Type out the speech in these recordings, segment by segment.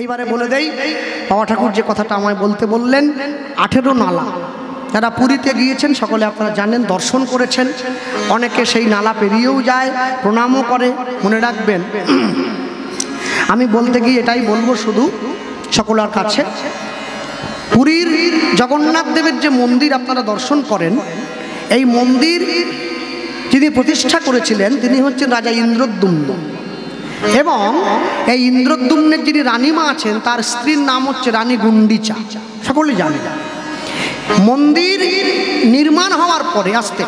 এইবারে বলে দেই, বাবা ঠাকুর যে কথাটা আমায় বলতে বললেন, 18 নালা। যারা পুরীতে গিয়েছেন সকলে আপনারা জানেন, দর্শন করেছেন, অনেকে সেই নালা পেরিয়েও যায়, প্রণামও করে। মনে রাখবেন, আমি বলতে গিয়ে এটাই বলবো শুধু সকলের কাছে, পুরীর জগন্নাথ দেবের যে মন্দির আপনারা দর্শন করেন, এই মন্দির যিনি প্রতিষ্ঠা করেছিলেন তিনি হচ্ছেন রাজা ইন্দ্রদ্যুম্ন, এবং এই ইন্দ্রদ্যুম্নের যিনি রানীমা আছেন তার স্ত্রীর নাম হচ্ছে রানী গুন্ডিচা, সকলে জানেন। মন্দির নির্মাণ হওয়ার পরে, আস্তে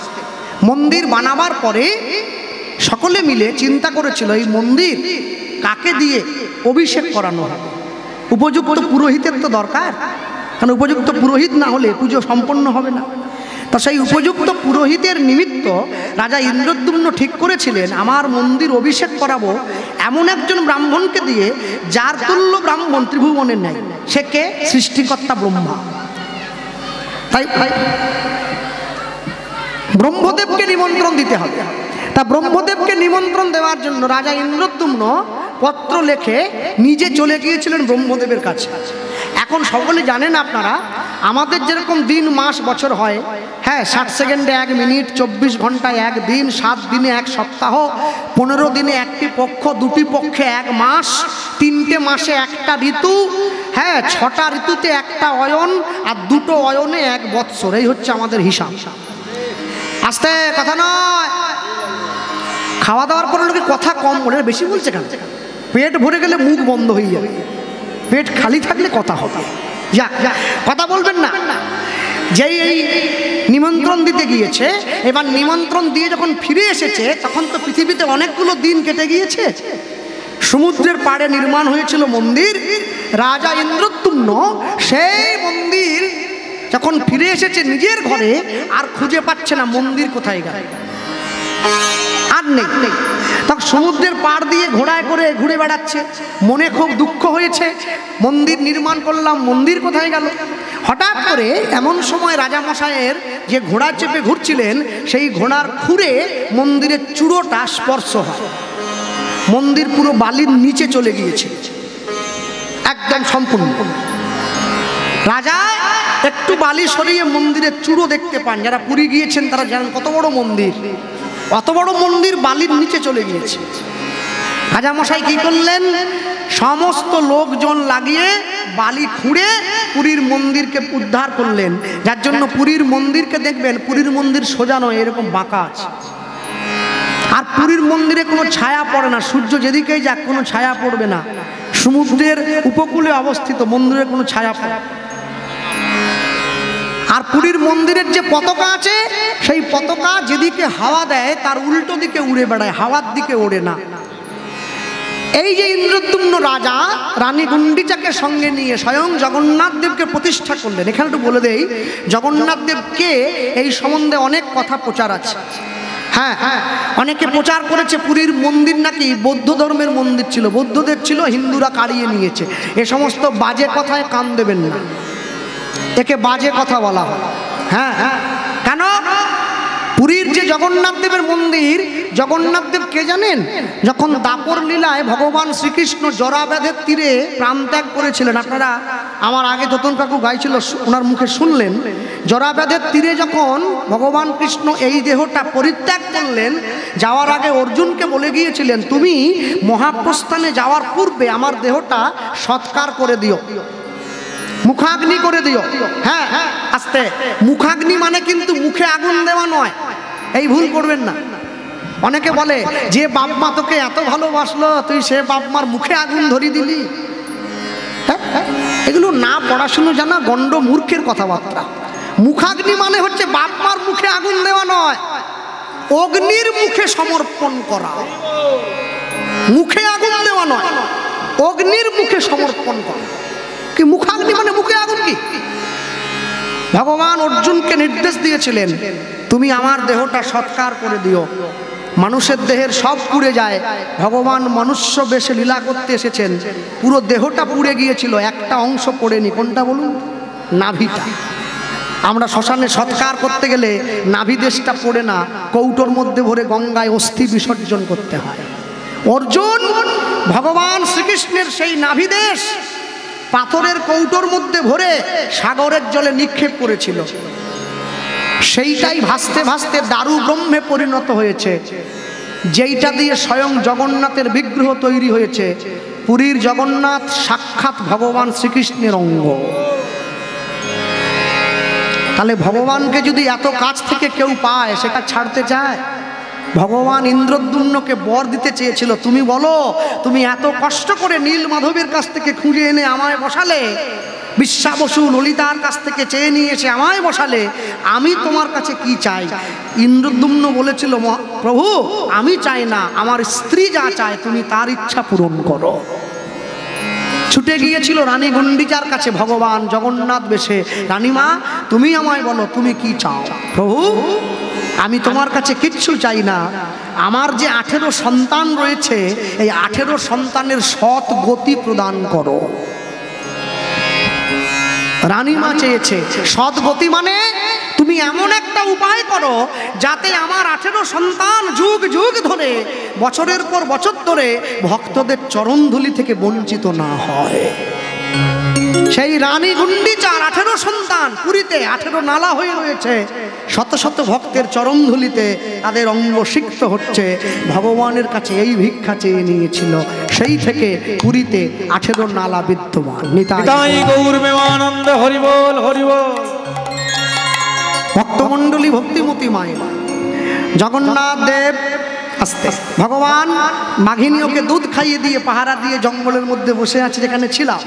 মন্দির বানাবার পরে সকলে মিলে চিন্তা করেছিল এই মন্দির কাকে দিয়ে অভিষেক করানো হবে। উপযুক্ত পুরোহিতের তো দরকার, কারণ উপযুক্ত পুরোহিত না হলে পুজো সম্পন্ন হবে না। তো সেই উপযুক্ত পুরোহিতের নিমিত্ত রাজা ইন্দ্রদ্যুম্ন ঠিক করেছিলেন, আমার মন্দির অভিষেক করাবো এমন একজন ব্রাহ্মণকে দিয়ে যার তুল্য ব্রাহ্মণ ত্রিভুবনের নাই। সে কে? সৃষ্টিকর্তা ব্রহ্মা। তাই ব্রহ্মদেবকে নিমন্ত্রণ দিতে হবে। তা ব্রহ্মদেবকে নিমন্ত্রণ দেওয়ার জন্য রাজা ইন্দ্রদ্যুম্ন পত্র লেখে নিজে চলে গিয়েছিলেন ব্রহ্মদেবের কাছে। এখন সকলে জানেন আপনারা, আমাদের যেরকম দিন মাস বছর হয়, হ্যাঁ, 60 সেকেন্ডে 1 মিনিট, 24 ঘন্টায় 1 দিন, 7 দিনে 1 সপ্তাহ, 15 দিনে 1টি পক্ষ, 2টি পক্ষে 1 মাস, 3টে মাসে 1টা ঋতু, হ্যাঁ, 6টা ঋতুতে 1টা অয়ন, আর 2টো অয়নে 1 বৎসর। এই হচ্ছে আমাদের হিসাব। আস্তে কথা নয়, খাওয়া দাওয়ার পরে লোকে কথা কম বলে, বেশি বলছে কেন? পেট ভরে গেলে মুখ বন্ধ হয়ে যাবে, পেট খালি থাকলে কথা হবে। যাক, কথা বলবেন না। যেই এই নিমন্ত্রণ দিতে গিয়েছে, এবার নিমন্ত্রণ দিয়ে যখন ফিরে এসেছে, তখন তো পৃথিবীতে অনেকগুলো দিন কেটে গিয়েছে। সমুদ্রের পাড়ে নির্মাণ হয়েছিল মন্দির। রাজা ইন্দ্রদ্যুম্ন সেই মন্দির যখন ফিরে এসেছে নিজের ঘরে, আর খুঁজে পাচ্ছে না মন্দির কোথায় গেল, আর নেই। তখন সমুদ্রের পাড় দিয়ে ঘোড়ায় করে ঘুরে বেড়াচ্ছে, মনে খুব দুঃখ হয়েছে, মন্দির নির্মাণ করলাম, মন্দির কোথায় গেল। হঠাৎ করে এমন সময় রাজামশাইয়ের যে ঘোড়া চেপে ঘুরছিলেন, সেই ঘোড়ার খুরে মন্দিরের চূড়োটা স্পর্শ হয়। মন্দির পুরো বালির নিচে চলে গিয়েছে, একদম সম্পূর্ণ। রাজা একটু বালি সরিয়ে মন্দিরের চূড়ো দেখতে পান। যারা পুরী গিয়েছেন তারা জানেন কত বড় মন্দির, অত বড় মন্দির বালির নিচে চলে গিয়েছে। রাজামশাই কি করলেন? সমস্ত লোকজন লাগিয়ে বালি খুঁড়ে পুরীর মন্দিরকে উদ্ধার করলেন। যার জন্য পুরীর মন্দিরকে দেখবেন, পুরীর মন্দির সোজা নয়, এরকম বাঁকা আছে। আর পুরীর মন্দিরে কোনো ছায়া পড়ে না, সূর্য যেদিকেই যাক কোনো ছায়া পড়বে না। সমুদ্রের উপকূলে অবস্থিত, মন্দিরের কোনো ছায়া পড়ে। আর পুরীর মন্দিরের যে পতাকা আছে, সেই পতাকা যেদিকে হাওয়া দেয় তার উল্টো দিকে উড়ে বেড়ায়, হাওয়ার দিকে ওড়ে না। এই যে ইন্দ্রদ্যুম্ন রাজা রানী গুন্ডিচাকে সঙ্গে নিয়ে স্বয়ং জগন্নাথ দেবকে প্রতিষ্ঠা করলেন। এখানে একটু বলে দেই, জগন্নাথ দেবকে এই সম্বন্ধে অনেক কথা প্রচার আছে। হ্যাঁ, অনেকে প্রচার করেছে পুরীর মন্দির নাকি বৌদ্ধ ধর্মের মন্দির ছিল, বৌদ্ধদেব ছিল, হিন্দুরা কাড়িয়ে নিয়েছে। এ সমস্ত বাজে কথায় কান দেবেন না, একে বাজে কথা বলা হয়। হ্যাঁ, কেন? পুরীর যে জগন্নাথ দেবের মন্দির, জগন্নাথ দেব কে জানেন? যখন দাপর লীলায় ভগবান শ্রীকৃষ্ণ জরাব্যাধের তীরে প্রাণত্যাগ করেছিলেন, আপনারা আমার আগে যতন কাকু গাইছিল ওনার মুখে শুনলেন, জরাব্যাধের তীরে যখন ভগবান কৃষ্ণ এই দেহটা পরিত্যাগ করলেন, যাওয়ার আগে অর্জুনকে বলে গিয়েছিলেন, তুমি মহাপ্রস্থানে যাওয়ার পূর্বে আমার দেহটা সৎকার করে দিও, মুখাগ্নি করে দিও। হ্যাঁ, আস্তে, মুখাগ্নি মানে কিন্তু মুখে আগুন দেওয়া নয়, এই ভুল করবেন না। অনেকে বলে যে বাপ মা তোকে এত ভালোবাসলো, তুই সে বাপ মার মুখে আগুন ধরিয়ে দিলি। এগুলো না পড়াশুনো জানা গণ্ড মূর্খের কথাবার্তা। মুখাগ্নি মানে হচ্ছে বাপ মার মুখে আগুন দেওয়া নয়, অগ্নির মুখে সমর্পণ করা। মুখে আগুন দেওয়া নয়, অগ্নির মুখে সমর্পণ করা। কি মুখাগ্নি মানে মুখে আগুন? কি ভগবান অর্জুনকে নির্দেশ দিয়েছিলেন, তুমি আমার দেহটা সৎকার করে দিও। মানুষের দেহের সব পুড়ে যায়, ভগবান মনুষ্য বেশে লীলা করতে এসেছেন, পুরো দেহটা পুড়ে গিয়েছিল, একটা অংশ পড়েনি। কোনটা বলুন? নাভিটা। আমরা শ্মশানে সৎকার করতে গেলে নাভি দেশটা পড়ে না, কৌটোর মধ্যে ভরে গঙ্গায় অস্থি বিসর্জন করতে হয়। অর্জুন ভগবান শ্রীকৃষ্ণের সেই নাভি দেশ পাথরের কৌটোর মধ্যে ভরে সাগরের জলে নিক্ষেপ করেছিল। সেইটাই ভাসতে ভাসতে দারু ব্রহ্মে পরিণত হয়েছে, যেইটা দিয়ে স্বয়ং জগন্নাথের বিগ্রহ তৈরি হয়েছে। পুরীর জগন্নাথ সাক্ষাৎ ভগবান শ্রীকৃষ্ণের অঙ্গ। তাহলে ভগবানকে যদি এত কাছ থেকে কেউ পায়, সেটা ছাড়তে চায়? ভগবান ইন্দ্রদ্যুম্নকে বর দিতে চেয়েছিল, তুমি বলো, তুমি এত কষ্ট করে নীল মাধবের কাছ থেকে খুঁজে এনে আমায় বসালে, বিশ্বা বসু ললিতার কাছ থেকে চেয়ে নিয়ে এসে আমায় বসালে, আমি তোমার কাছে কি চাই? ইন্দ্রদ্যুম্ন বলেছিল, প্রভু আমি চাই না, আমার স্ত্রী যা চায় তুমি তার ইচ্ছা পূরণ করো। ছুটে গিয়েছিল রানী গুন্ডিচার কাছে ভগবান জগন্নাথ বেশে, রানীমা তুমি আমায় বলো তুমি কি চাও? প্রভু আমি তোমার কাছে কিচ্ছু চাই না, আমার যে 18 সন্তান রয়েছে, এই 18 সন্তানের সৎ গতি প্রদান করো। রানীমা চেয়েছে সৎ গতি মানে তুমি এমন একটা উপায় করো যাতে আমার 18 সন্তান যুগ যুগ ধরে, বছরের পর বছর ধরে ভক্তদের চরণধুলি থেকে বঞ্চিত না হয়। সেই রানী গুন্ডিচার 18 সন্তান পুরীতে 18 নালা হয়ে রয়েছে, শত শত ভক্তের চরণধুলিতে তাদের অঙ্গ সিক্ত হচ্ছে। ভগবানের কাছে এই ভিক্ষা চেয়ে নিয়েছিল, সেই থেকে পুরীতে 18 নালা বিদ্যমান। নিতাই গৌর প্রেমানন্দ, হরি বল হরি বল। ভক্তমণ্ডলী, ভক্তিমতী মায়েরা, জগন্নাথ দেব আস্তে ভগবান মাঘিনী ওকে দুধ খাইয়ে দিয়ে পাহারা দিয়ে জঙ্গলের মধ্যে বসে আছে যেখানে ছিলাম।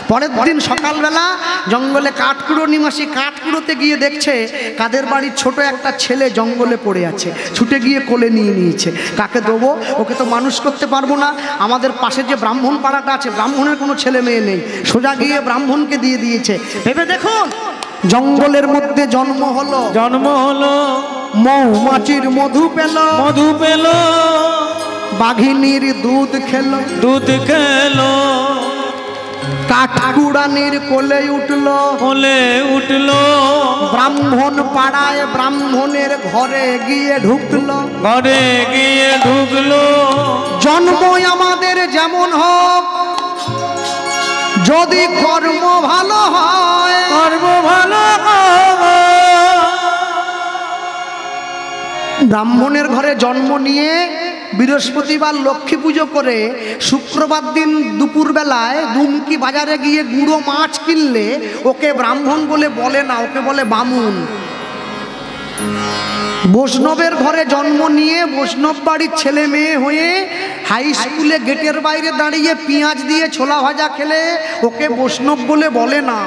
পরের দিন সকালবেলা জঙ্গলে কাঠকুড়ো নিবাসী কাঠকুড়োতে গিয়ে দেখছে কাদের বাড়ির ছোট একটা ছেলে জঙ্গলে পড়ে আছে, ছুটে গিয়ে কোলে নিয়ে নিয়েছে। কাকে দেবো? ওকে তো মানুষ করতে পারবো না, আমাদের পাশে যে ব্রাহ্মণ পাড়াটা আছে ব্রাহ্মণের কোনো ছেলে মেয়ে নেই, সোজা গিয়ে ব্রাহ্মণকে দিয়ে দিয়েছে। ভেবে দেখুন, জঙ্গলের মধ্যে জন্ম হলো মৌমাছির মধু পেল, বাঘিনীর দুধ খেলো, কাঠকুড়ানির কোলে উঠলো, ব্রাহ্মণ পাড়ায় ব্রাহ্মণের ঘরে গিয়ে ঢুকলো। জন্ম আমাদের যেমন হোক, যদি কর্ম ভালো হয়, ব্রাহ্মণের ঘরে জন্ম নিয়ে বৃহস্পতিবার লক্ষ্মী পুজো করে শুক্রবার দিন দুপুর বেলায় দুমকি বাজারে গিয়ে গুঁড়ো মাছ কিনলে ওকে ব্রাহ্মণ বলে না, ওকে বলে বামুন। বৈষ্ণবের ঘরে জন্ম নিয়ে বৈষ্ণব বাড়ির ছেলে মেয়ে হয়ে হাই স্কুলে গেটের বাইরে দাঁড়িয়ে পেঁয়াজ দিয়ে ছোলা ভাজা খেলে ওকে বৈষ্ণব বলে না।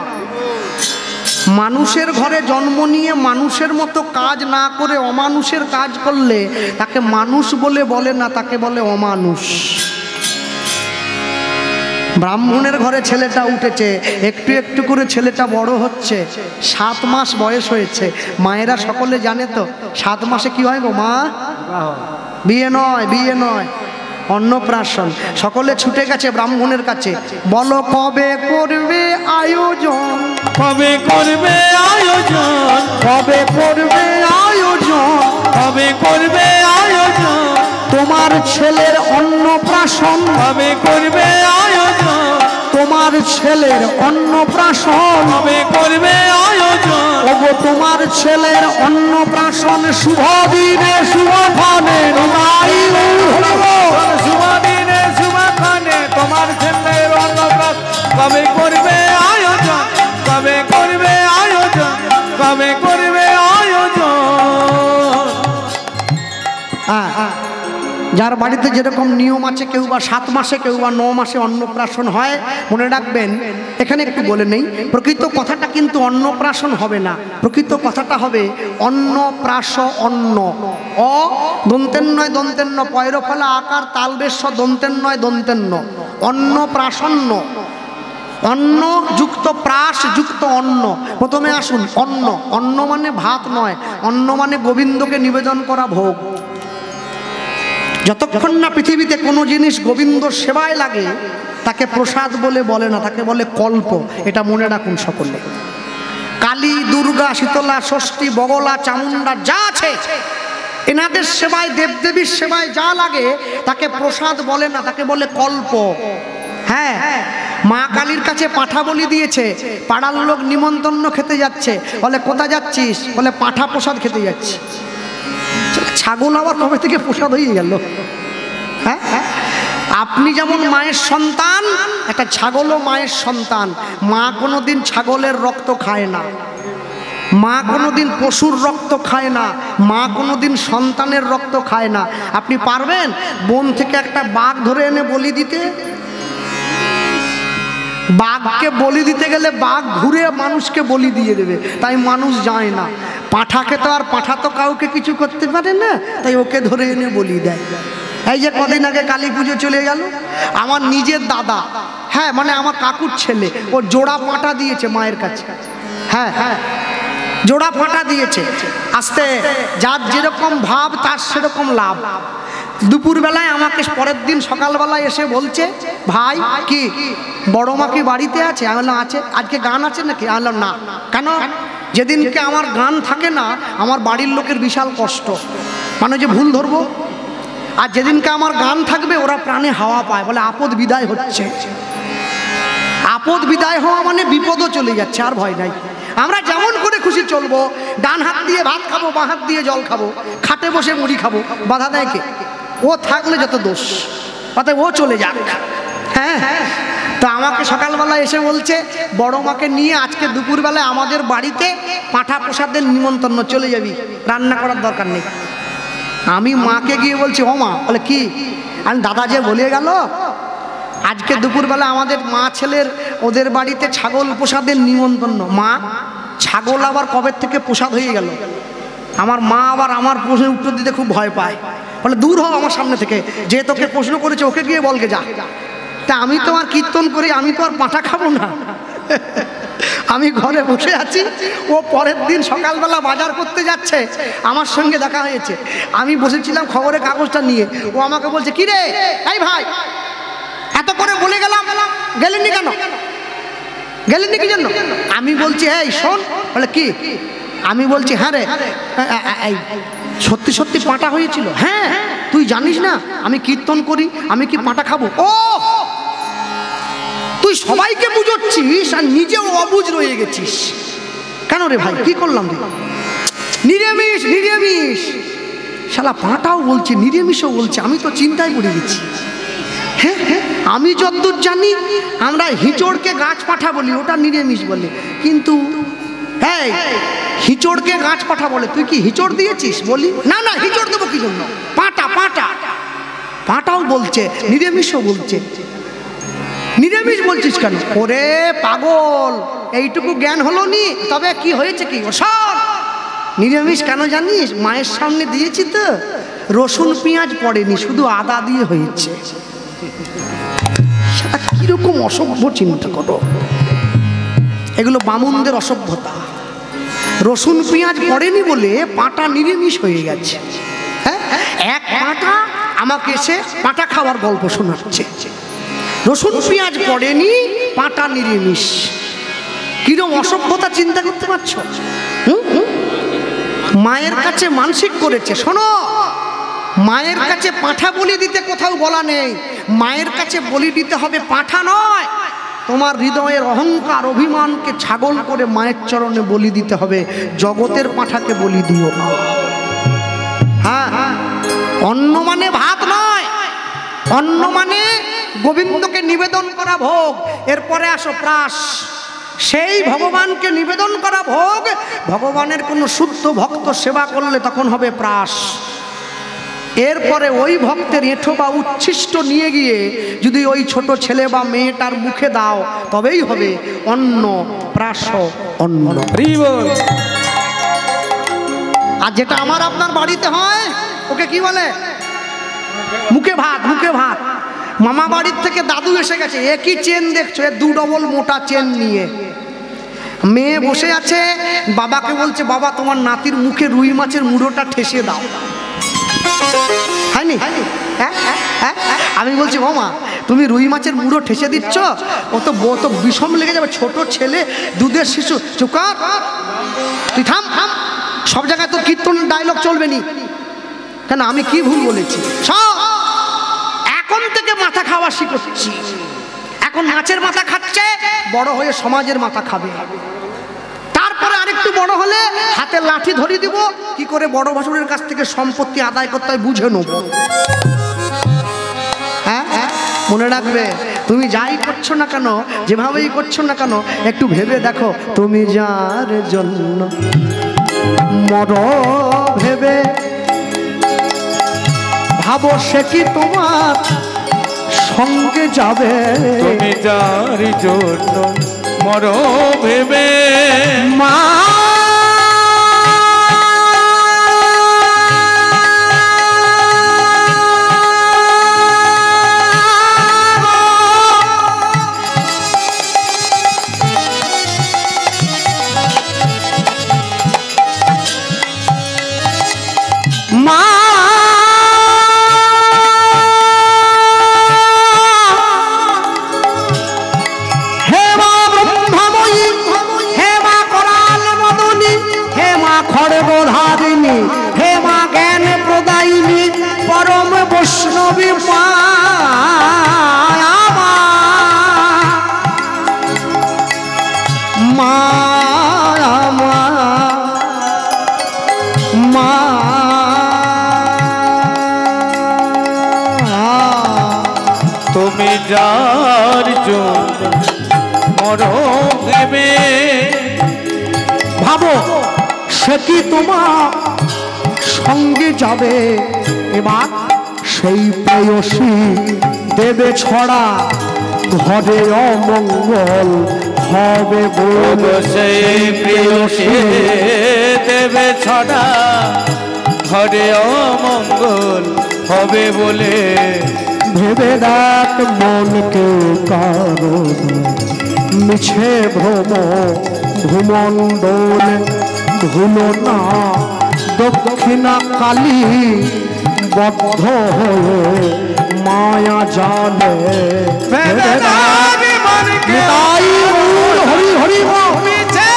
মানুষের ঘরে জন্ম নিয়ে মানুষের মতো কাজ না করে অমানুষের কাজ করলে তাকে মানুষ বলে না, তাকে বলে অমানুষ। ব্রাহ্মণের ঘরে ছেলেটা উঠেছে, একটু একটু করে ছেলেটা বড় হচ্ছে, 7 মাস বয়স হয়েছে। মায়েরা সকলে জানে তো 7 মাসে কি হয় গো মা? বিয়ে নয়, অন্নপ্রাশন। সকলে ছুটে গেছে ব্রাহ্মণের কাছে, বলো কবে করবে আয়োজন, তোমার ছেলের অন্নপ্রাশন, তোমার ছেলের অন্নপ্রাশন, ওগো তোমার ছেলের অন্নপ্রাশন শুভ দিনে শুভখানে, তোমার ছেলের অন্নপ্রাশন কবে করবে আয়োজন, যার বাড়িতে যেরকম নিয়ম আছে, কেউ বা 7 মাসে কেউ বা 9 মাসে অন্নপ্রাশন হয়। মনে রাখবেন, এখানে একটু বলে নেই, প্রকৃত কথাটা কিন্তু অন্নপ্রাশন হবে না, প্রকৃত কথাটা হবে অন্নপ্রাশ। অন্ন অ দন্তের নয় দন্তেন্ন, পয়রফলা আকার তালবেশ্ব দন্তের নয় দন্তেন্ন, অন্নপ্রাশন্ন, অন্ন যুক্ত প্রাস যুক্ত অন্ন। প্রথমে আসুন অন্ন, অন্ন মানে ভাত নয়, অন্ন মানে গোবিন্দকে নিবেদন করা ভোগ। যতক্ষণ না পৃথিবীতে কোনো জিনিস গোবিন্দ সেবায় লাগে তাকে প্রসাদ বলে না, তাকে বলে কল্প। এটা মনে রাখুন সকলে। কালী, দুর্গা, শীতলা, ষষ্ঠী, বগলা, চামুন্ডা যা আছে, এনাদের সেবায়, দেবদেবীর সেবায় যা লাগে তাকে প্রসাদ বলে না, তাকে বলে কল্প। হ্যাঁ, মা কালীর কাছে পাঁঠা বলি দিয়েছে, পাড়ার লোক নিমন্ত্রণ খেতে যাচ্ছে, বলে কোথা যাচ্ছিস? বলে পাঁঠা প্রসাদ খেতে যাচ্ছি। ছাগল আবার কবে থেকে প্রসাদ হয়ে গেল? হ্যাঁ, আপনি যেমন মায়ের সন্তান, একটা ছাগলও মায়ের সন্তান। মা কোনোদিন ছাগলের রক্ত খায় না, মা কোনোদিন পশুর রক্ত খায় না, মা কোনোদিন সন্তানের রক্ত খায় না। আপনি পারবেন বন থেকে একটা বাঘ ধরে এনে বলি দিতে? বাঘকে বলি দিতে গেলে বাঘ ঘুরে মানুষকে বলি দিয়ে দেবে, তাই মানুষ যায় না। পাঁঠাকে তো আর পাঁঠা তো কাউকে কিছু করতে পারে না, তাই ওকে ধরে এনে বলি দেয়। এই যে কদিন আগে কালী পুজো চলে গেল, আমার নিজের দাদা, হ্যাঁ মানে আমার কাকুর ছেলে, ও জোড়া পাঁঠা দিয়েছে মায়ের কাছে। হ্যাঁ হ্যাঁ, জোড়া পাঁঠা দিয়েছে। আস্তে যার যেরকম ভাব তার সেরকম লাভ। দুপুরবেলায় আমাকে পরের দিন সকালবেলায় এসে বলছে, ভাই কি বড় মা কি বাড়িতে আছে? আমি বললাম আছে। আজকে গান আছে নাকি? আমি বললাম না। কেন? যেদিনকে আমার গান থাকে না, আমার বাড়ির লোকের বিশাল কষ্ট, মানে যে ভুল ধরবো। আর যেদিনকে আমার গান থাকবে ওরা প্রাণে হাওয়া পায়, বলে আপদ বিদায় হচ্ছে। আপদ বিদায় হওয়া মানে বিপদও চলে যাচ্ছে, আর ভয় নাই। আমরা যেমন করে খুশি চলবো, ডান হাত দিয়ে ভাত খাবো, বাঁ হাত দিয়ে জল খাবো, খাটে বসে মুড়ি খাবো, বাধা দেয় কে? ও থাকলে যত দোষ, অতএব ও চলে যাক। হ্যাঁ হ্যাঁ, তো আমাকে সকালবেলা এসে বলছে বড় মাকে নিয়ে আজকে দুপুরবেলায় আমাদের বাড়িতে পাঁঠা প্রসাদের নিমন্ত্রণ, চলে যাবি, রান্না করার দরকার নেই। আমি মাকে গিয়ে বলছি, ও মা। বলে কি? আমি দাদা যে বলে গেল আজকে দুপুরবেলা আমাদের মা ছেলের ওদের বাড়িতে ছাগল প্রসাদের নিমন্ত্রণ। মা, ছাগল আবার কবে থেকে প্রসাদ হয়ে গেল? আমার মা আবার আমার প্রশ্নের উত্তর দিতে খুব ভয় পায়, বলে দূর হও আমার সামনে থেকে, যে তোকে প্রশ্ন করেছে ওকে গিয়ে বলকে যা। তা আমি তো আর কীর্তন করি, আমি তো আর পাঁঠা খাবো না। আমি ঘরে বসে আছি, ও পরের দিন সকালবেলা বাজার করতে যাচ্ছে, আমার সঙ্গে দেখা হয়েছে। আমি বসেছিলাম খবরের কাগজটা নিয়ে, ও আমাকে বলছে, কি রে এই ভাই, এত করে বলে গেলাম, গেলেননি কেন? গেলেননি কি জন্য? আমি বলছি এই শোন। বলে কি? আমি বলছি হ্যাঁ রে, সত্যি সত্যি পাঁঠা হয়েছিল? হ্যাঁ, তুই জানিস না আমি কীর্তন করি, আমি কি পাঁঠা খাবো? ও তুই সবাইকে বুঝচ্ছিস আর নিজেও অবুঝ রয়ে গেছিস কেন রে ভাই? কি করলাম রে? নিরামিষ নিরামিষ, শালা পাঁঠাও বলছে নিরামিষও বলছে, আমি তো চিন্তায় পড়ে গেছি। হ্যাঁ হ্যাঁ, আমি যতদূর জানি আমরা হিঁচড়কে গাছ পাঠা বলি, ওটা নিরামিষ বলে। কিন্তু হ্যাঁ, হিঁচড়কে গাছ পাঠা বলে, তুই কি হিঁচড় দিয়েছিস? বলি না না, হিঁচড় দেবো কি জন্য? পাঁঠা পাঁঠা, পাঁঠাও বলছে নিরামিষও বলছে। নিরামিষ বলছিস কেন? ওরে পাগল, এইটুকু জ্ঞান হলো নি, তবে কি হয়েছে কি? সব নিরামিষ কেন জানিস? মায়ের সামনে দিয়েছি তো, রসুন পেঁয়াজ পড়েনি, শুধু আদা দিয়ে হয়েছে। সেটা কিরকম অসভ্য চিন্তা করো, এগুলো বামুনদের অসভ্যতা। রসুন পেঁয়াজ পড়েনি বলে পাঁঠা নিরামিষ হয়ে গেছে। হ্যাঁ, এক পাঁঠা আমাকে এসে পাঁঠা খাওয়ার গল্প শোনাচ্ছে, রসুন পেঁয়াজ পড়েনি, পাঁঠা নিরামিষ। কিরকম অসভ্যতা চিন্তা করতে পারছো? মায়ের কাছে মানসিক করেছে। শোনো, মায়ের কাছে পাঁঠা বলি দিতে কোথাও বলা নেই, মায়ের কাছে বলি দিতে হবে পাঁঠা নয়, তোমার হৃদয়ের অহংকার অভিমানকে ছাগল করে মায়ের চরণে বলি দিতে হবে। জগতের পাঁঠাকে বলি দিও। হ্যাঁ, অন্ন মানে ভাত নয়, অন্ন মানে গোবিন্দকে নিবেদন করা ভোগ। এরপরে আসো প্রাস, সেই ভগবানকে নিবেদন করা ভোগ। ভগবানের কোনো শুদ্ধ ভক্ত সেবা করলে তখন হবে প্রাস। এরপরে ওই ভক্তের এঁঠো বা উচ্ছিষ্ট নিয়ে গিয়ে যদি ওই ছোট ছেলে বা মেয়েটার মুখে দাও, তবেই হবে অন্ন প্রাস অন্ন। আর যেটা আমার আপনার বাড়িতে হয় ওকে কি বলে? মুখে ভাত। মুখে ভাত। মামা বাড়ির থেকে দাদু এসে গেছে, একই চেন দেখছো, দু ডবল মোটা চেন নিয়ে মেয়ে বসে আছে, বাবাকে বলছে বাবা তোমার নাতির মুখে রুই মাছের মুড়োটা ঠেসে দাও। হয়নি? আমি বলছি মামা তুমি রুই মাছের মুড়ো ঠেসে দিচ্ছ, ও তো বিষম লেগে যাবে, ছোট ছেলে, দুধের শিশু। চুকার, তুই থাম। সব জায়গায় তো কীর্তনের ডায়লগ চলবে নি কেন? আমি কি ভুল বলেছি? সব এখন থেকে মাথা খাওয়া শিখছি। এখন মাছের মাথা খাচ্ছে, বড় হয়ে সমাজের মাথা খাবে। তারপরে আরেকটু বড় হলে হাতে লাঠি ধরিয়ে দিব, কি করে বড় ভাসুরের কাছ থেকে সম্পত্তি আদায় করতে হয় বুঝে নেব। হ্যাঁ, মনে রাখবে, তুমি যাই করছো না কেন, যেভাবেই করছো না কেন, একটু ভেবে দেখো, তুমি যার জন্য মরো ভেবে ভাবো সে কি তোমার সঙ্গে যাবে। তুমি যার জন্য মরো ভেবে মা হে মা জ্ঞান প্রদায়িনী পরম বৈষ্ণবী মা, মা মা তুমি যার জন্য মরো ভেবে ভাবো সে কি তোমার সঙ্গে যাবে। এবার সেই প্রেয়সী দেবে ছড়া, ঘরে অমঙ্গল হবে বলে। সেই প্রেয়সী দেবে ছড়া, ঘরে অমঙ্গল হবে বলে। ভেবে দেখ মনকে কারণ মিছে ভ্রম ভূমণ্ডল ভুলো না দক্ষিণা কালী বদ্ধ হয়ে মায়া জালে। ভেবে দেখ নিতাই গৌর হরি হরি মিছে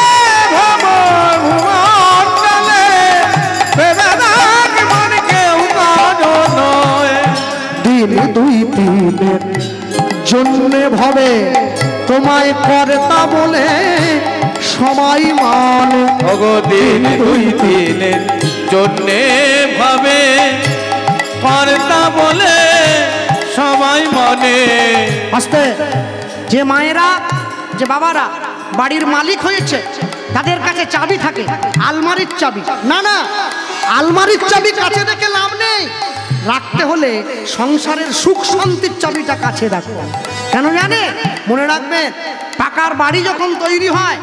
ভ্রম ভূমণ্ডলে, ভেবে দেখ মন কেউ কারো নয়। দিন দুই দিনের জন্যে ভবে তোমায় কর্তা বলে সবাই মানে। দিন দুই দিনের জন্যে ভাবে কর্তা বলে সবাই মনে। আস্তে, যে মায়েরা যে বাবারা বাড়ির মালিক হয়েছে তাদের কাছে চাবি থাকে, আলমারির চাবি। না না, আলমারির চাবি কাছে রেখে লাভ নেই, রাখতে হলে সংসারের সুখ শান্তির চাবিটা কাছে রাখো। কেন জানে? মনে রাখবেন, পাকার বাড়ি যখন তৈরি হয়,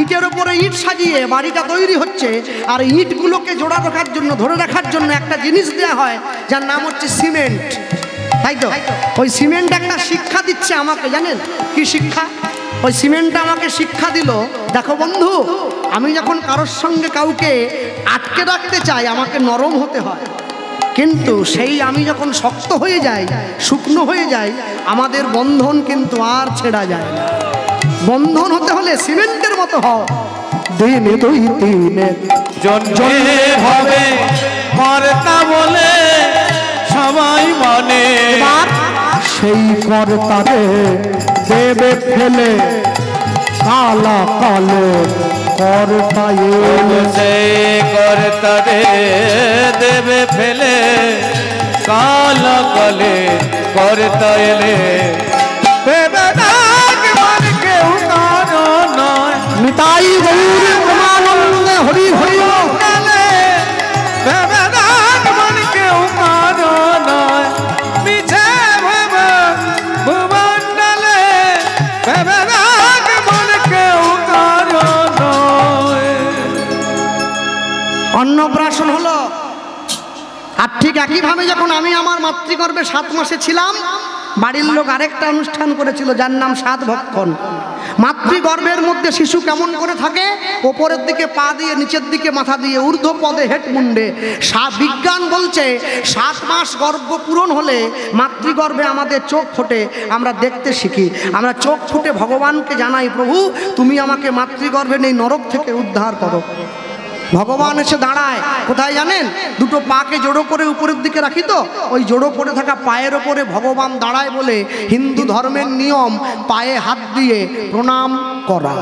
ইটের উপরে ইট সাজিয়ে বাড়িটা তৈরি হচ্ছে, আর ইটগুলোকে জোড়া রাখার জন্য, ধরে রাখার জন্য একটা জিনিস দেওয়া হয় যার নাম হচ্ছে সিমেন্ট, তাই তো? ওই সিমেন্ট একটা শিক্ষা দিচ্ছে আমাকে, জানেন কি শিক্ষা? ওই সিমেন্টটা আমাকে শিক্ষা দিল, দেখো বন্ধু, আমি যখন কারোর সঙ্গে কাউকে আটকে রাখতে চাই আমাকে নরম হতে হয়, কিন্তু সেই আমি যখন শক্ত হয়ে যাই, শুকনো হয়ে যাই, আমাদের বন্ধন কিন্তু আর ছেড়া যায় না। বন্ধন হতে হলে সিমেন্টের মতো হও। দিনে দুই দিনে জন্যে হবে কর্তা বলে সবাই মনে। সেই কর্তারে দেবে ফেলে কালা কালো কর্তায়, সেই কর্তারে দেবে ফেলে কালা কালে কর্তা এলে। নিতাই গৌর প্রেমানন্দে হরি হরি। অন্নপ্রাশন হলো, আর ঠিক একইভাবে যখন আমি আমার মাতৃগর্ভে 7 মাসে ছিলাম, বাড়ির লোক আরেকটা অনুষ্ঠান করেছিল যার নাম 7 ভক্ষণ। মাতৃগর্ভের মধ্যে শিশু কেমন করে থাকে? ওপরের দিকে পা দিয়ে, নিচের দিকে মাথা দিয়ে, ঊর্ধ্ব পদে হেট মুন্ডে। বিজ্ঞান বলছে 7 মাস গর্ভ পূরণ হলে মাতৃগর্ভে আমাদের চোখ ফোটে, আমরা দেখতে শিখি। আমরা চোখ ফুটে ভগবানকে জানাই, প্রভু তুমি আমাকে মাতৃগর্ভে নেই নরক থেকে উদ্ধার করো। ভগবান এসে দাঁড়ায় কোথায় জানেন? দুটো পাকে জোড়ো করে উপরের দিকে রাখি তো, ওই জোড়ো করে থাকা পায়ের ওপরে ভগবান দাঁড়ায় বলে হিন্দু ধর্মের নিয়ম পায়ে হাত দিয়ে প্রণাম করা।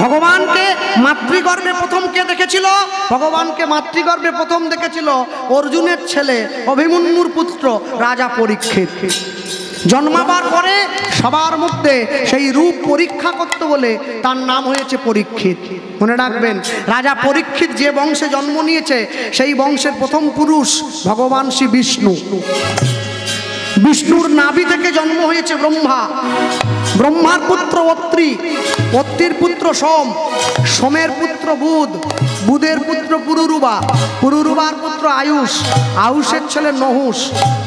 ভগবানকে মাতৃগর্ভে প্রথম কে দেখেছিল? ভগবানকে মাতৃগর্ভে প্রথম দেখেছিল অর্জুনের ছেলে অভিমন্যুর পুত্র রাজা পরীক্ষিত। জন্মাবার পরে সবার মধ্যে সেই রূপ পরীক্ষা করতে বলে তার নাম হয়েছে পরীক্ষিত। মনে রাখবেন, রাজা পরীক্ষিত যে বংশে জন্ম নিয়েছে সেই বংশের প্রথম পুরুষ ভগবান শ্রী বিষ্ণু। বিষ্ণুর নাভি থেকে জন্ম হয়েছে ব্রহ্মা। ব্রহ্মার পুত্র অত্রি, অত্রির পুত্র সোম, সোমের পুত্র বুধ, বুধের পুত্র পুরুরুবা, পুরুরুবার পুত্র আয়ুষ, আয়ুষের ছেলে নহুষ,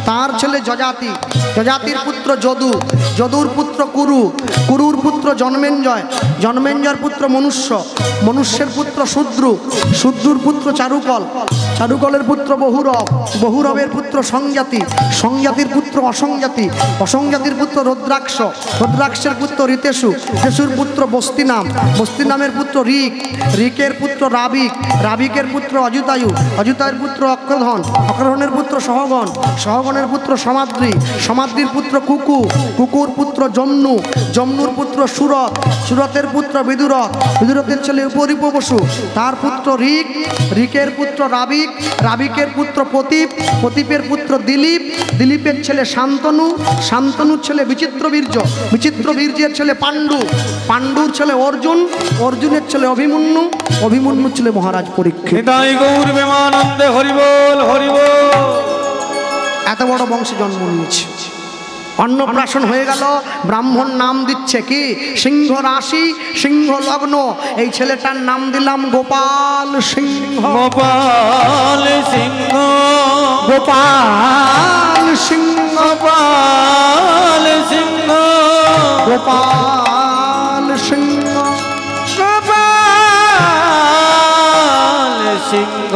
তার ছেলে যজাতি, যজাতির পুত্র যদু, যদুর পুত্র কুরু, কুরুর পুত্র জন্মেঞ্জয়, জন্মেঞ্জয়ের পুত্র মনুষ্য, মনুষ্যের পুত্র শূদ্রু, শূদ্রুর পুত্র চারুকল, চারুকলের পুত্র বহুরব, বহুরবের পুত্র সংজাতি, সংজাতির পুত্র অসংজাতি, অসংজাতির পুত্র রুদ্রাক্ষ, রুদ্রাক্ষের পুত্র ঋতেশু, ঋতেশুর পুত্র বস্তিনাম, বস্তিনামের পুত্র ঋক, ঋকের পুত্র রাবিক, রাবিকের পুত্র অযুতায়ু, অযুতায়ের পুত্র অক্রধন, অক্রধনের পুত্র সহগণ, সহগণের পুত্র সমাদ্রি, সমাদ্রির পুত্র কুকু, কুকুর পুত্র জম্নু, জম্নুর পুত্র সুরত, সুরতের পুত্র বিদুরথ, বিদুরথের ছেলে উপরিপ বসু, তার পুত্র ঋক, ঋকের পুত্র রাবিক, রাবিকের পুত্র প্রতীপ, প্রতীপের পুত্র দিলীপ, দিলীপের ছেলে শান্তনু, শান্তনুর ছেলে বিচিত্রবীর্য, বিচিত্রবীর্যের ছেলে পাণ্ডু, পাণ্ডুর ছেলে অর্জুন, অর্জুনের ছেলে অভিমন্যু, অভিমন্যুর ছেলে মহারাজ পরীক্ষিত। এত বড় বংশে জন্ম নিয়েছে। অন্নপ্রাশন হয়ে গেল, ব্রাহ্মণ নাম দিচ্ছে কি? সিংহ রাশি, সিংহ লগ্ন। এই ছেলেটার নাম দিলাম গোপাল সিংহ। গোপাল সিংহ, গোপাল সিংহ, গোপাল সিংহ, গোপাল সিংহ, গোপাল সিংহ।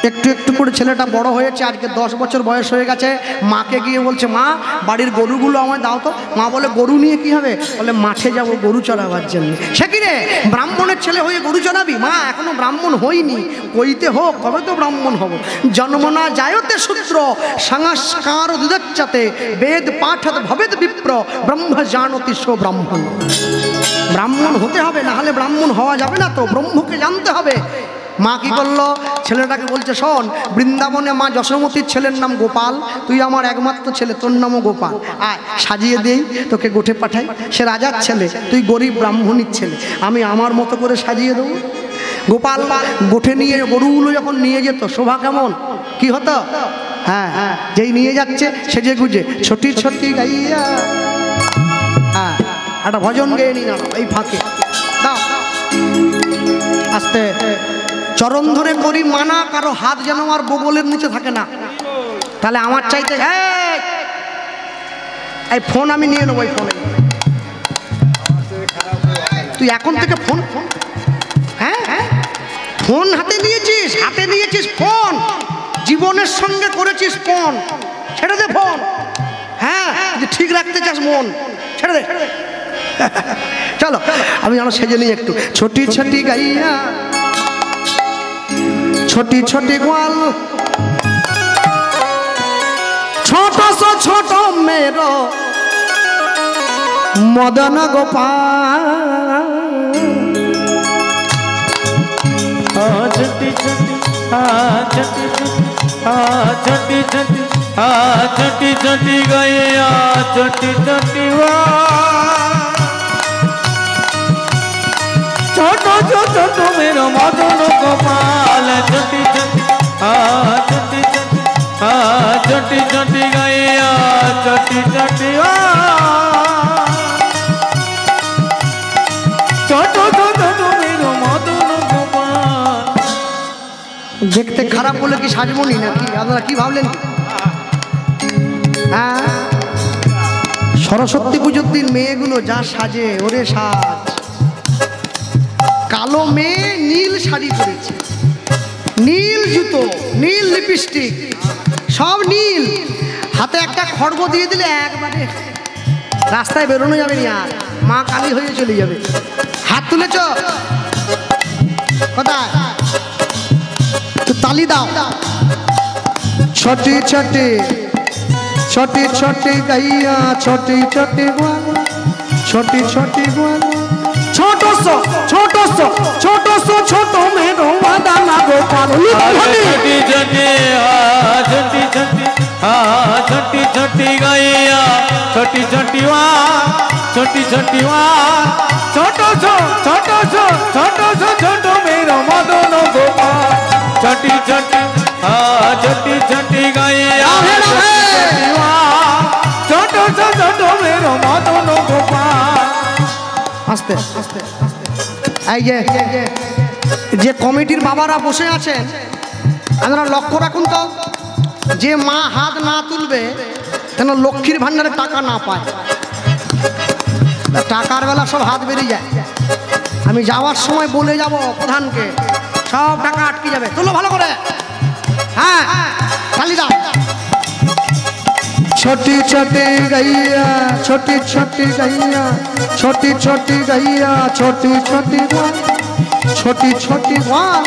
একটু একটু করে ছেলেটা বড় হয়েছে, আজকে 10 বছর বয়স হয়ে গেছে। মাকে গিয়ে বলছে, মা বাড়ির গরুগুলো আমায় দাও তো। মা বলে, গরু নিয়ে কি হবে? বলে, মাঠে যাব গরু চড়াবার জন্য। সে কি রে, ব্রাহ্মণের ছেলে হয়ে গরু চড়াবি? মা এখনো ব্রাহ্মণ হইনি, কইতে হোক তবে তো ব্রাহ্মণ হব। জন্ম না যায়তে সূত্র সংস্কার দুদচ্ছতে, বেদ পাঠত ভবেদ বিপ্র, ব্রহ্ম জানতি সো ব্রাহ্মণ। ব্রাহ্মণ হতে হবে, না হলে ব্রাহ্মণ হওয়া যাবে না তো, ব্রহ্মকে জানতে হবে। মা কি করলো? ছেলেটাকে বলছে, শোন, বৃন্দাবনে মা যশোমতীর ছেলের নাম গোপাল, তুই আমার একমাত্র ছেলে, তোর নামও গোপাল। আয় সাজিয়ে দেই, তোকে গোঠে পাঠাই। সে রাজার ছেলে, তুই গরিব ব্রাহ্মণীর ছেলে, আমি আমার মতো করে সাজিয়ে দেবো। গোপাল গোঠে নিয়ে গরুগুলো যখন নিয়ে যেত, শোভা কেমন কি হতো? হ্যাঁ, যেই নিয়ে যাচ্ছে সেজে গুজে ছোটি ছোটি গাইয়া, হ্যাঁ একটা ভজন গেয়ে নিয়ে নাও এই ফাঁকে, দাও আস্তে। চরণ ধরে করি মানা, কারো হাত যেন আমার বগলের নিচে থাকে না। তাহলে আমার চাইতে এই ফোন আমি নিয়ে নেবো। এই ফোনে তুই এখন থেকে ফোন, হ্যাঁ হ্যাঁ ফোন হাতে নিয়েছিস, হাতে নিয়েছিস ফোন, জীবনের সঙ্গে করেছিস ফোন, ছেড়ে দে ফোন। হ্যাঁ ঠিক রাখতে চাস মন, ছেড়ে দে। চলো আমি যেন সেজে নিই একটু। ছোটি ছোটি গাইয়া, ছোটি ছোটি গোয়াল, ছোট ছোট মেরো মদন গোপাল। छोटी छोटी छोटी छोटी छोटी छोटी छोटी गैया, छोटी छोटी छोटो छोटो मेरो मदन गोपाल। छोटी छोटी छोटी छोटी छोटी गैया, छोटी छोटी छोटो छोटो मेरो मदन गोपाल। দেখতে খারাপ বলে কি সাজবনি নাকি? আপনারা কি ভাবলেন? হ্যাঁ, সরস্বতী পুজোর দিন মেয়েগুলো যা সাজে, ওরে সাজ। কালো মেয়ে নীল শাড়ি পরেছে, নীল জুতো, নীল লিপস্টিক, সব নীল। হাতে একটা খড়গ দিয়ে দিলে একবারে রাস্তায় বেরোনো যাবে না আর। মা কালী হয়ে চলে যাবে। হাত তুলেছ কোথায়? তো তালি দাও। ছোটি ছোটি ছোটি ছোটি গাইয়া ছোটি ছোটি গোয়াল ছোটি ছোটি গোয়াল ছোট সো ছোট সো ছোট সো ছোট মেরো মাদানা গোপাল। छोटी छोटी छोटी छोटी छोटी छोटी गैया छोटी छोटी छोटी छोटी छोटो सो छोटो सो छोटो सो छोटो मेरो मदन गोपाल। छोटी छोटी छोटी छोटी गैया छोटो सो छोटो मेरो मदन गोपाल। আস্তে আস্তে এই যে কমিটির বাবারা বসে আছেন আপনারা লক্ষ্য রাখুন তো, যে মা হাত না তুলবে যেন লক্ষ্মীর ভান্ডারে টাকা না পায়। টাকার বেলা সব হাত বেরিয়ে যায়। আমি যাওয়ার সময় বলে যাব প্রধানকে, সব টাকা আটকে যাবে। তুলো ভালো করে, হ্যাঁ তালি দাও। छोटी छोटी गैया छोटी छोटी गैया छोटी छोटी गैया छोटी छोटी गोपाल छोटी छोटी गोपाल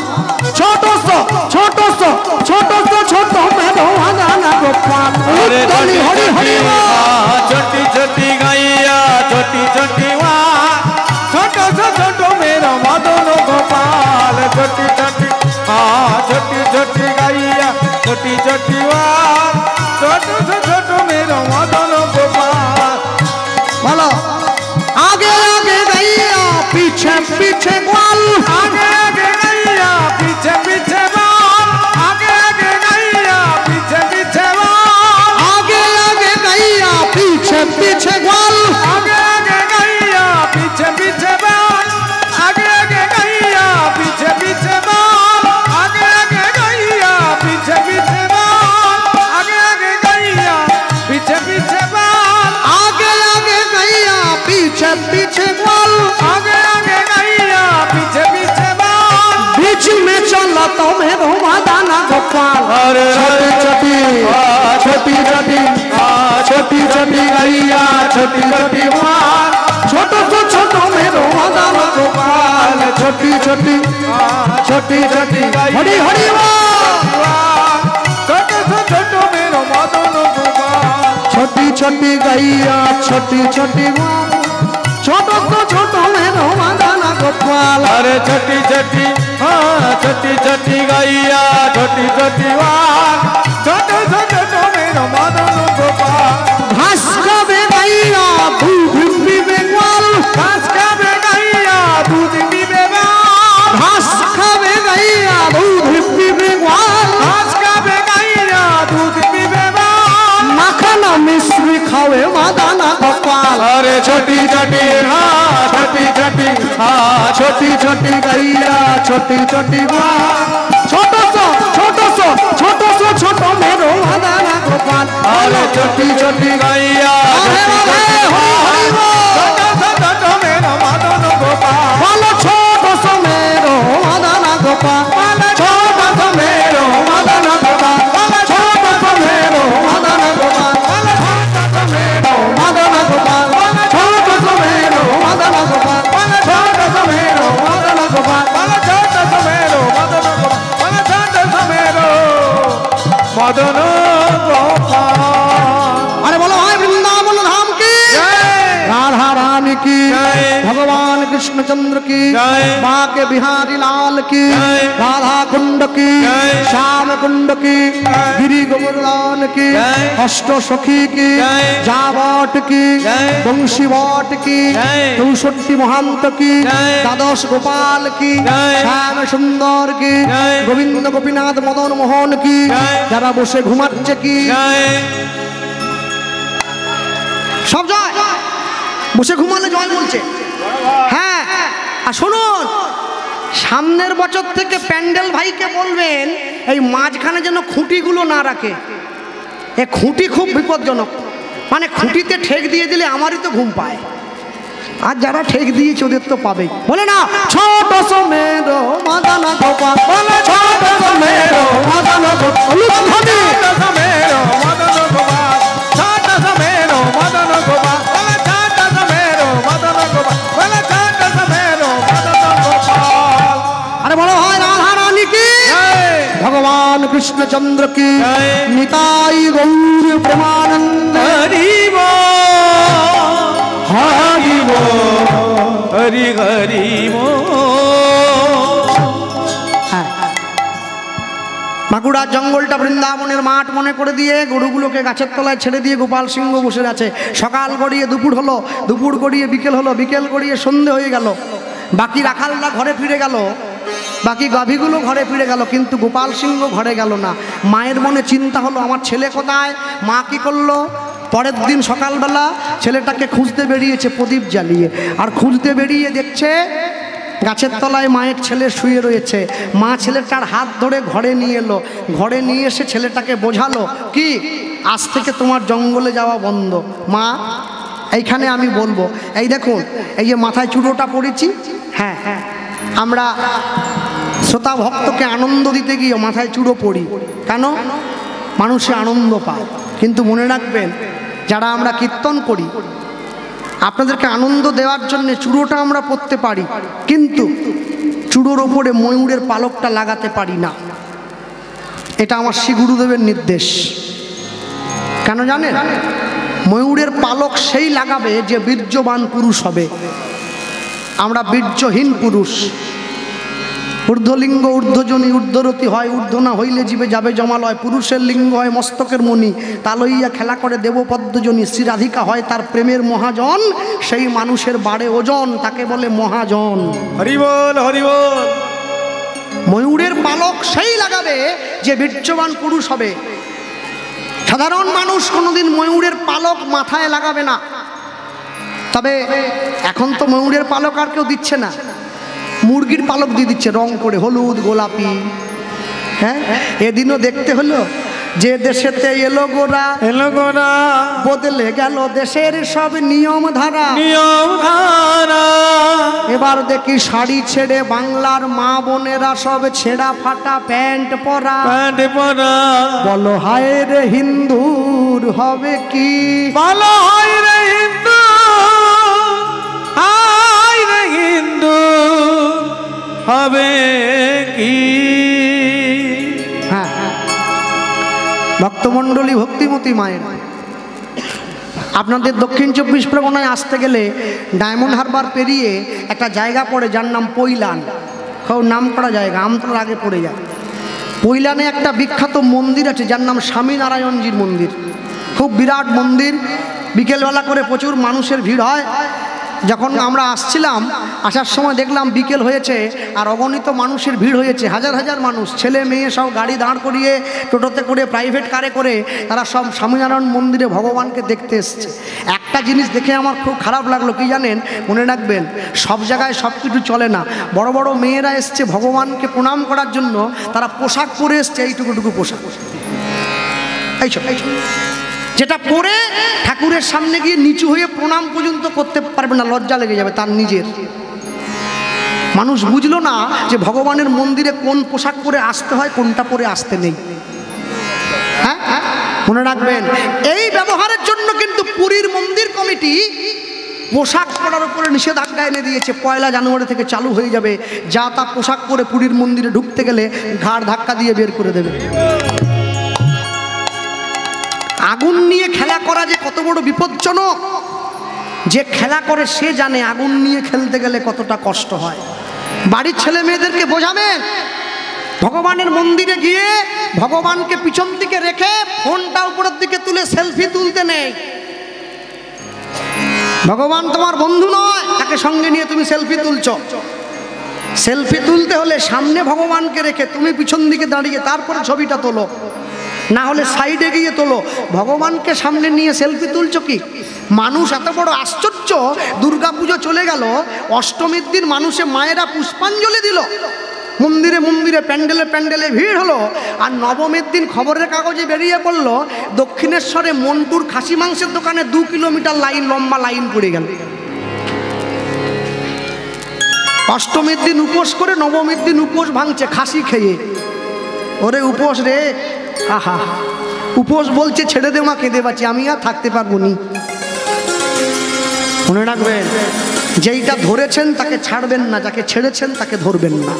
छोटो सो छोटो सो छोटो सो छोटो मेरो मदन गोपाल। हरि हरि हरि छोटी छोटी गैया छोटी छोटी छोटो सो छोटो मेरो मदन गोपाल। छोटी छोटी छोटी छोटी गैया छोटी छोटी छोटो सो छोटो मेरो मदन गोपाल। बोलो आगे आगे गैया पीछे पीछे ग्वाल आगे आगे गैया पीछे पीछे बाल आगे आगे गैया पीछे पीछे बाल आगे आगे गैया पीछे पीछे ग्वाल आगे आगे गैया पीछे पीछे बाल आगे आगे गैया पीछे पीछे बाल आगे आगे गैया पीछे पीछे बाल आगे आगे गैया पीछे पीछे बाल आगे आगे गैया पीछे पीछे ग्वाल आगे आगे गैया पीछे पीछे बाल बीच में चला तो मेरो मदन गोपाल। छोटी छोटी छोटी छोटी छोटी छोटी गैया छोटी छोटी ग्वाल छोटो तो छोटो मेरो मदन गोपाल। छोटी छोटी छोटी छोटी हरि हरि छोटो सो छोटो मेरो मदन गोपाल। छोटी छोटी गैया छोटी छोटी ग्वाल छोटो तो छोटो मेरो मदन गोपाल। अरे छोटी छोटी छोटी छोटी गैया छोटी छोटी छोटो सो छोटो मेरो मदन गोपाल। घास खावे गैया दूध पीवे ग्वाल घास खावे गैया दूध पीवे बाल घास खावे गैया दूध पीवे ग्वाल घास खावे गैया दूध पीवे बाल मखन मिश्री खावे मदन गोपाल। अरे छोटी छोटी छोटी छोटी छोटी छोटी गैया छोटी छोटी ग्वाल छोटो सो छोटो सो छोटो सो छोटो मेरो मदन गोपाल। अरे छोटी छोटी गैया छोटो सो छोटो मेरो मदन गोपाल। बोलो छोटो सो मेरो मदन गोपाल छोटो सो मेरो मदन गोपाल छोटो सो मेरो मदन गोपाल छोटो सो मेरो मदन गोपाल छोटो सो मेरो मदन गोपाल छोटो सो मेरो मदन गोपाल छोटो सो मेरो मदन गोपाल छोटो सो मेरो मदन गोपाल। अरे बोलो भाई वृंदावन धाम की राधा रानी की भगवान कृष्णचंद्र की माँ के बिहारी लाल की राधा कुंड की श्याम कुंड की गिरी गोवर्धन की अष्ट सखी की जावट की बंशी वट की 64 महंत की द्वादश गोपाल की श्याम सुंदर की गोविंद गोपीनाथ मदन मोहन की जरा बसे घुमाচ্ছে की সব জয় বসে ঘুমালে জয় বলছে। হ্যাঁ আর শুনুন, সামনের বছর থেকে প্যান্ডেল ভাইকে বলবেন এই মাঝখানে যেন খুঁটিগুলো না রাখে। এ খুঁটি খুব বিপজ্জনক, মানে খুঁটিতে ঠেক দিয়ে দিলে আমারই তো ঘুম পায়। আর যারা ঠেক দিয়েছে ওদের তো পাবেই। বলে না ছোট সমেরো মদন গোপাল বলে ছোট সমেরো মদন গোপাল छोटो सो मेरो मदन गोपाल छोटो सो मेरो मदन गोपाल छोटो सो मेरो मदन भगवान कृष्णचंद्र की जय। निताई गौर प्रेमानंद हरि बोल हरि बोल हरि हरि बोल। বাঁকুড়া জঙ্গলটা বৃন্দাবনের মাঠ মনে করে দিয়ে গরুগুলোকে গাছের তলায় ছেড়ে দিয়ে গোপাল সিংহ বসে আছে। সকাল গড়িয়ে দুপুর হলো, দুপুর গড়িয়ে বিকেল হলো, বিকেল গড়িয়ে সন্ধে হয়ে গেল। বাকি রাখালরা ঘরে ফিরে গেল, বাকি গাভীগুলো ঘরে ফিরে গেল, কিন্তু গোপাল সিংহ ঘরে গেল না। মায়ের মনে চিন্তা হলো আমার ছেলে কোথায়। মা কি করলো, পরের দিন সকালবেলা ছেলেটাকে খুঁজতে বেরিয়েছে প্রদীপ জ্বালিয়ে। আর খুঁজতে বেরিয়ে দেখছে গাছের তলায় মায়ের ছেলে শুয়ে রয়েছে। মা ছেলেটার হাত ধরে ঘরে নিয়ে এলো। ঘরে নিয়ে এসে ছেলেটাকে বোঝালো কি, আজ থেকে তোমার জঙ্গলে যাওয়া বন্ধ। মা এইখানে আমি বলবো, এই দেখুন এই যে মাথায় চূড়োটা পড়েছি, হ্যাঁ হ্যাঁ আমরা শ্রোতা ভক্তকে আনন্দ দিতে গিয়ে মাথায় চূড়ো পড়ি। কেন? মানুষে আনন্দ পায়। কিন্তু মনে রাখবেন, যারা আমরা কীর্তন করি আপনাদেরকে আনন্দ দেওয়ার জন্য চূড়োটা আমরা পরতে পারি, কিন্তু চূড়োর ওপরে ময়ূরের পালকটা লাগাতে পারি না। এটা আমার শ্রী গুরুদেবের নির্দেশ। কেন জানেন? ময়ূরের পালক সেই লাগাবে যে বীর্যবান পুরুষ হবে। আমরা বীর্যহীন পুরুষ। ঊর্ধ্বলিঙ্গ ঊর্ধ্বজনী ঊর্ধ্বরতি হয়, ঊর্ধ্ব না হইলে জীবে যাবে জমালয়। পুরুষের লিঙ্গ হয় মস্তকের মণি, তা লইয়া খেলা করে দেবপদ্মজনী। শ্রী রাধিকা হয় তার প্রেমের মহাজন, সেই মানুষের বাড়ে ওজন, তাকে বলে মহাজন। হরি বল হরি বল। ময়ূরের পালক সেই লাগাবে যে বীর্যবান পুরুষ হবে। সাধারণ মানুষ কোনোদিন ময়ূরের পালক মাথায় লাগাবে না। তবে এখন তো ময়ূরের পালক আর কেউ দিচ্ছে না, মুরগির পালক দিয়ে দিচ্ছে রং করে, হলুদ গোলাপি। হ্যাঁ, এদিনও দেখতে হলো যে দেশেতে এলো গোরা, এলো গোরা, বদলে গেল দেশের সব নিয়ম ধারা। নিয়ম ধারা। এবার দেখি শাড়ি ছেড়ে বাংলার মা বোনেরা সব ছেঁড়া ফাটা প্যান্ট পরা। প্যান্ট পরা। বলো হায় রে হিন্দুর হবে কি, ভালো হয় রে হিন্দু, হায় রে হিন্দু হবে কি। হ্যাঁ, ভক্তমণ্ডলী ভক্তিমতী মায়ের, আপনাদের দক্ষিণ 24 পরগনায় আসতে গেলে ডায়মন্ড হারবার পেরিয়ে একটা জায়গা পড়ে যার নাম পৈলান। খুব নাম করা জায়গা, আমতলার আগে পড়ে যায়। পৈলানে একটা বিখ্যাত মন্দির আছে যার নাম স্বামীনারায়ণজির মন্দির। খুব বিরাট মন্দির, বিকেলবেলা করে প্রচুর মানুষের ভিড় হয়। যখন আমরা আসছিলাম, আসার সময় দেখলাম বিকেল হয়েছে আর অগণিত মানুষের ভিড় হয়েছে। হাজার হাজার মানুষ, ছেলে মেয়ে সব গাড়ি দাঁড় করিয়ে, টোটোতে করে, প্রাইভেট কারে করে তারা সব স্বামীনারায়ণ মন্দিরে ভগবানকে দেখতে এসছে। একটা জিনিস দেখে আমার খুব খারাপ লাগলো, কি জানেন? মনে রাখবেন, সব জায়গায় সব কিছু চলে না। বড় বড় মেয়েরা এসছে ভগবানকে প্রণাম করার জন্য, তারা পোশাক পরে এসছে এইটুকুটুকু পোশাক, এইসব যেটা পরে ঠাকুরের সামনে গিয়ে নিচু হয়ে প্রণাম পর্যন্ত করতে পারবে না, লজ্জা লেগে যাবে তার নিজের। মানুষ বুঝলো না যে ভগবানের মন্দিরে কোন পোশাক পরে আসতে হয়, কোনটা পরে আসতে নেই। হ্যাঁ, মনে রাখবেন, এই ব্যবহারের জন্য কিন্তু পুরীর মন্দির কমিটি পোশাক পরার উপরে নিষেধাজ্ঞা এনে দিয়েছে। 1 জানুয়ারি থেকে চালু হয়ে যাবে। যা তা পোশাক পরে পুরীর মন্দিরে ঢুকতে গেলে ঘাড় ধাক্কা দিয়ে বের করে দেবে। আগুন নিয়ে খেলা করা যে কত বড় বিপজ্জনক, যে খেলা করে সে জানে আগুন নিয়ে খেলতে গেলে কতটা কষ্ট হয়। বাড়ির ছেলে মেয়েদেরকে বোঝাবেন, ভগবানের মন্দিরে গিয়ে ভগবানকে পিছন দিকে রেখে ফোনটা উপরের দিকে তুলে সেলফি তুলতে নেই। ভগবান তোমার বন্ধু নয়, তাকে সঙ্গে নিয়ে তুমি সেলফি তুলছ। সেলফি তুলতে হলে সামনে ভগবানকে রেখে তুমি পিছন দিকে দাঁড়িয়ে তারপরে ছবিটা তোলো, না হলে সাইডে গিয়ে তোলো। ভগবানকে সামনে নিয়ে সেলফি তুলছো কি? মানুষ এত বড় আশ্চর্য, দুর্গাপুজো চলে গেল, অষ্টমীর দিন মানুষে মায়েরা পুষ্পাঞ্জলি দিল, মন্দিরে মন্দিরে প্যান্ডেলে প্যান্ডেলে ভিড় হলো। আর নবমীর দিন খবরের কাগজে বেরিয়ে পড়লো দক্ষিণেশ্বরে মন্টুর খাসি মাংসের দোকানে 2 কিলোমিটার লাইন, লম্বা লাইন পড়ে গেল। অষ্টমীর দিন উপোস করে নবমীর দিন উপোস ভাঙছে খাসি খেয়ে। ওরে উপোস রে, আহা, উপোস বলছে ছেড়ে দে মা, কেঁদে পাচ্ছি, আমি আর থাকতে পারবো নি। মনে রাখবেন, যেইটা ধরেছেন তাকে ছাড়বেন না, যাকে ছেড়েছেন তাকে ধরবেন না।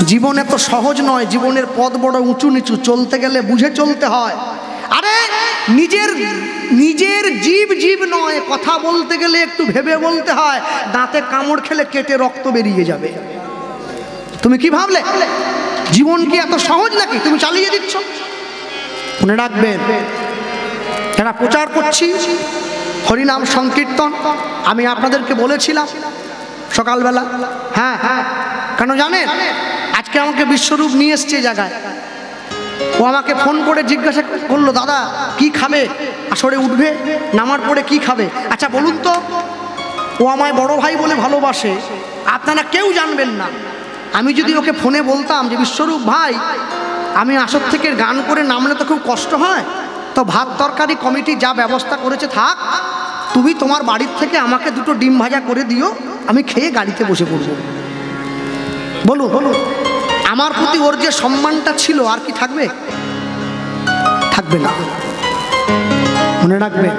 জীবন এত সহজ নয়, জীবনের পথ বড় উঁচু নিচু, চলতে গেলে বুঝে চলতে হয়। আরে নিজের জীব নয়, কথা বলতে গেলে একটু ভেবে বলতে হয়। দাঁতে কামড় খেলে কেটে রক্ত বেরিয়ে যাবে। তুমি কি ভাবলে জীবন কি এত সহজ নাকি? তুমি চালিয়ে দিচ্ছ। মনে রাখবেন, এরা প্রচার করছি হরিনাম সংকীর্তন। আমি আপনাদেরকে বলেছিলাম সকালবেলা, হ্যাঁ কেন জানেন? আজকে আমাকে বিশ্বরূপ নিয়ে এসছে জায়গায়। ও আমাকে ফোন করে জিজ্ঞাসা করলো, দাদা কি খাবে? আসরে উঠবে, নামার পরে কি খাবে? আচ্ছা বলুন তো, ও আমায় বড় ভাই বলে ভালোবাসে, আপনারা কেউ জানবেন না। আমি যদি ওকে ফোনে বলতাম যে বিশ্বরূপ ভাই, আমি আসর থেকে গান করে নামলে তো খুব কষ্ট হয়, তো ভাত তরকারি কমিটি যা ব্যবস্থা করেছে থাক, তুমি তোমার বাড়ির থেকে আমাকে দুটো ডিম ভাজা করে দিও, আমি খেয়ে গাড়িতে বসে পড়ব। বলুন, আমার প্রতি ওর যে সম্মানটা ছিল আর কি থাকবে? থাকবে না। মনে রাখবে।